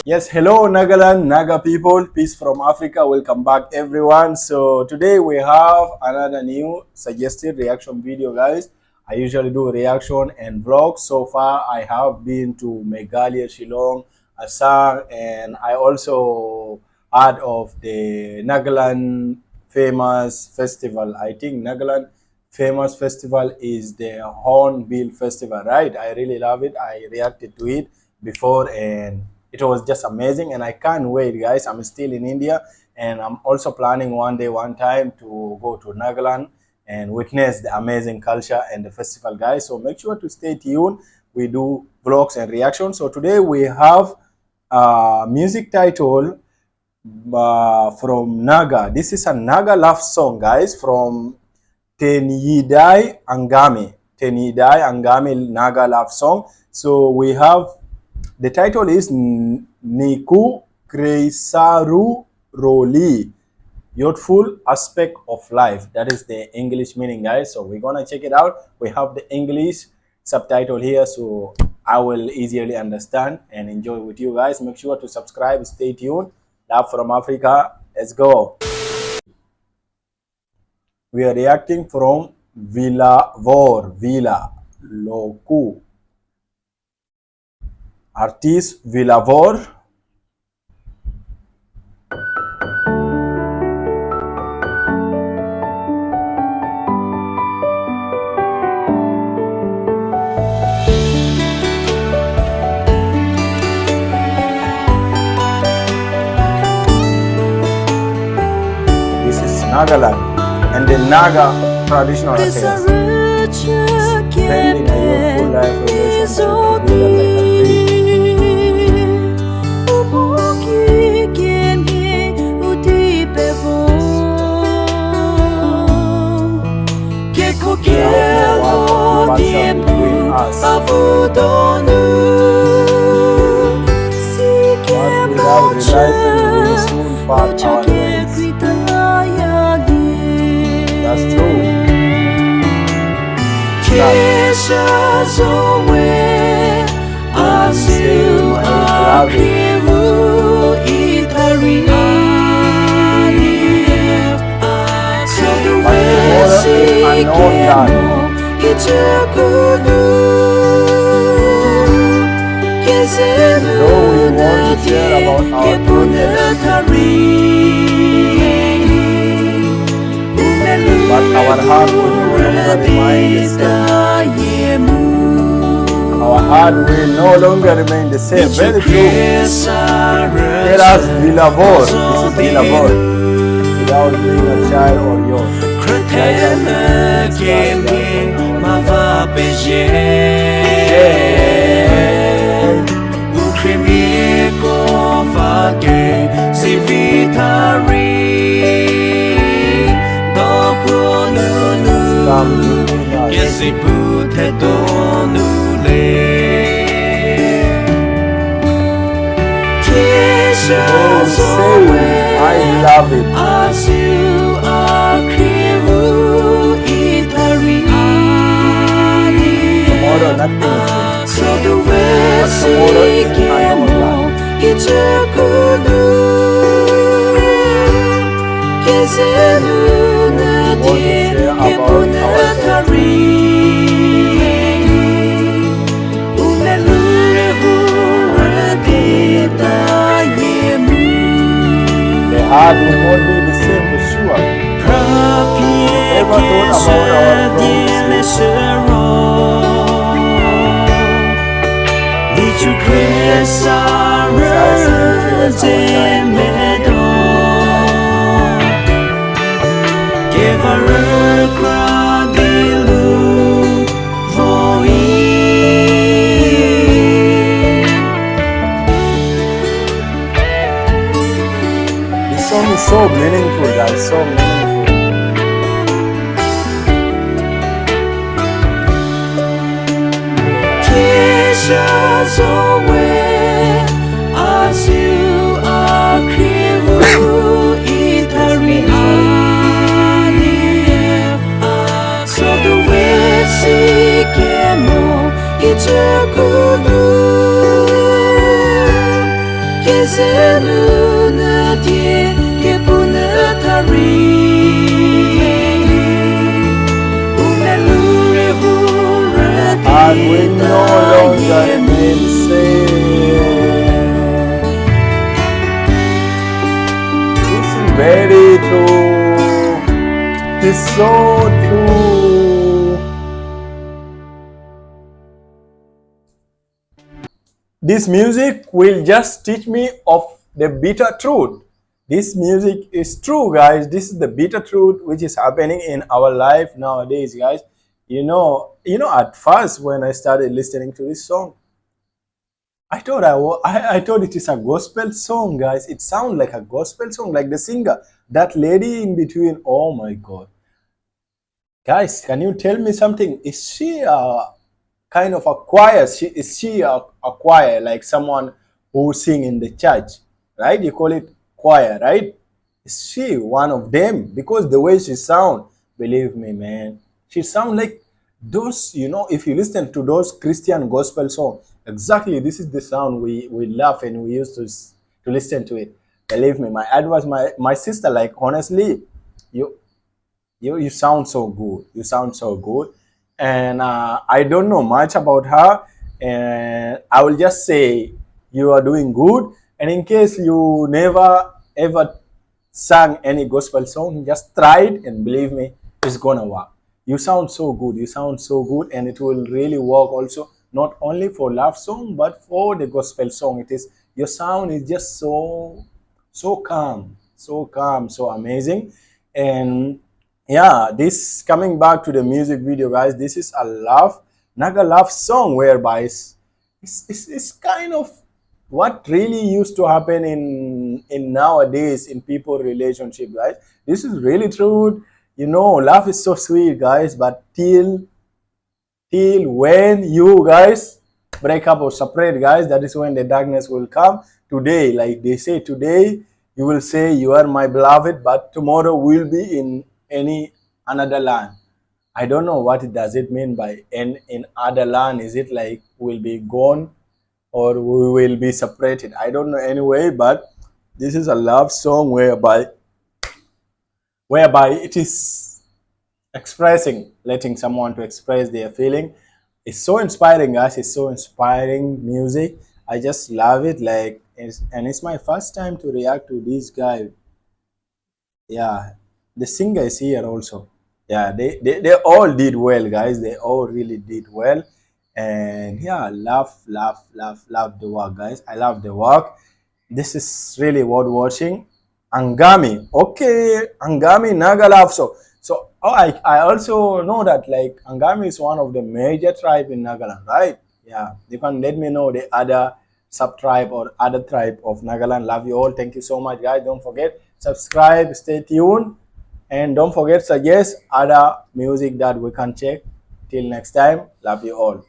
Yes, hello Nagaland Naga people, peace from Africa, welcome back everyone. So today we have another new suggested reaction video, guys. I usually do reaction and vlogs. So far I have been to Meghalaya, Shillong, Assam, and I also heard of the Nagaland famous festival. I think Nagaland famous festival is the Hornbill Festival, right? I really love it. I reacted to it before and it was just amazing, and I can't wait, guys. I'm still in India, and I'm also planning one time to go to Nagaland and witness the amazing culture and the festival, guys. So make sure to stay tuned. We do vlogs and reactions. So today we have a music title from Naga. This is a Naga love song, guys, from Tenyidie Angami Naga Love Song. So we have the title is Nhicu Khriesarüü Rüli Youthful Aspect of Life. That is the English meaning, guys. So we're gonna check it out. We have the English subtitle here, so I will easily understand and enjoy with you guys. Make sure to subscribe, stay tuned. Love from Africa. Let's go. We are reacting from Vilavor, Loucü. Artist Vilavor. This is Nagaland and the Naga traditional affairs. Spending a youthful life relationship with between us. Without realizing we soon part our ways. That's true. Though we want to share about our but our heart will no longer remain the same. Our heart will no longer remain the same. Very true. Let us Vilavor. This is Vilavor. Without being a child or yours. I love it. Tomorrow nothing is changed. But tomorrow is the heart will not be the same for sure. Ever thought about our promises? Nhicu Khriesarüü Rüli This song is so meaningful, guys, so meaningful. And we no longer remain same. This is very true. It's so true. This music will just teach me of the bitter truth. This music is true, guys. This is the bitter truth which is happening in our life nowadays, guys. At first when I started listening to this song, I thought it is a gospel song, guys. It sounds like a gospel song, like the singer, that lady in between. Oh my God, guys, can you tell me something? Is she a kind of a choir? Is she a choir, like someone who sing in the church, right? You call it choir, right? Is she one of them? Because the way she sound, believe me, man, she sound like those. If you listen to those Christian gospel songs, exactly this is the sound we laugh and we used to listen to it. Believe me, my advice, my sister, like honestly, you you sound so good. You sound so good. And I don't know much about her. And I will just say you are doing good. And in case you never ever sang any gospel song, just try it and believe me, it's gonna work. You sound so good. You sound so good, and it will really work also. Not only for love song, but for the gospel song. It is your sound is just so calm, so amazing. And yeah, this coming back to the music video, guys, this is a Naga love song, whereby it's kind of what really used to happen in nowadays in people relationship, guys. This is really true. Love is so sweet, guys, but till when you guys break up or separate, guys, that is when the darkness will come. Today, like they say, today you will say you are my beloved, but tomorrow we'll be in any another land. I don't know what does it mean by in other land. Is it like we'll be gone or we will be separated? I don't know anyway, but this is a love song whereby it is expressing, letting someone to express their feeling. It's so inspiring, guys. It's so inspiring music. I just love it. And it's my first time to react to this guy. Yeah, the singer is here also. Yeah, they all did well, guys. They all really did well. And yeah, love the work, guys. I love the work. This is really worth watching. Angami. Okay, Angami Naga Love. I also know that like Angami is one of the major tribe in Nagaland, right? Yeah, you can let me know the other sub tribe or other tribe of Nagaland. Love you all. Thank you so much, guys. Don't forget, subscribe, stay tuned, and don't forget suggest other music that we can check. Till next time, love you all.